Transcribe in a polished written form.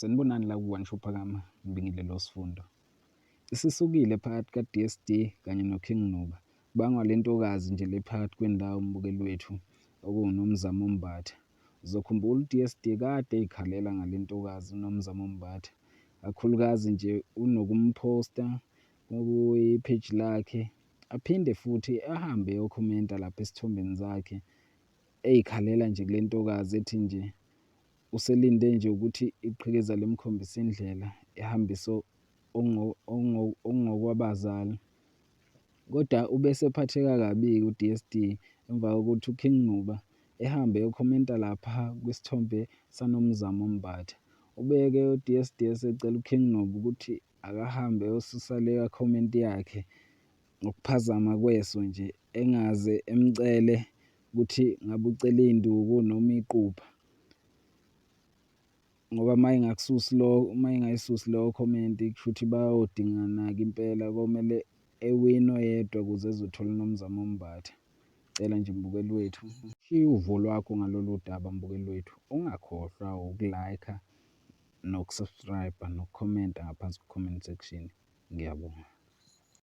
Sanibonani la ku-One Shophakama, ngibingile lo sifundo. Isisukile phakathi ka-DSD kanye no-King Nuba. Kubangwa le ntokazi nje le phakathi kwendawo umbukeli wethu okuwuNomzamo Mbatha. Uzokhumbula u-DSD kade ey'khalela ngale ntokazi uNomzamo Mbatha. Kakhulukazi nje unokumphosta kwi-page lakhe, aphinde futhi ahambe eyokhomenta lapha esithombeni zakhe ey'khalela nje kule ntokazi ethi nje uselinde nje ukuthi iqhikeza limkhombise indlela ehambise okungokwabazali. Kodwa ubese ephatheka kabi-ke u-DSD emva kokuthi uKing Nuba ehambe eyokhomenta lapha kwisithombe saNomzamo Mbatha. Ube-ke u-DSD esecela uKing Nuba ukuthi akahambe eyosusa leya comment yakhe ngokuphazama kweso nje, engaze emcele ukuthi ngabe ucela iy'nduku noma iqupha. Ngoba uma engayisusi leyo khomenti kushuthi bayodingana-ke impela, komele ewine oyedwa ukuze ezothola uNomzamo Mbatha. Cela nje mbukeli wethu, shiya uvo lwakho ngalolu daba mbukeli wethu. Ungakhohlwa ukulayikha, nokusubscribe-a, nokukhomenta ngaphansi kwe-comment section. Ngiyabonga.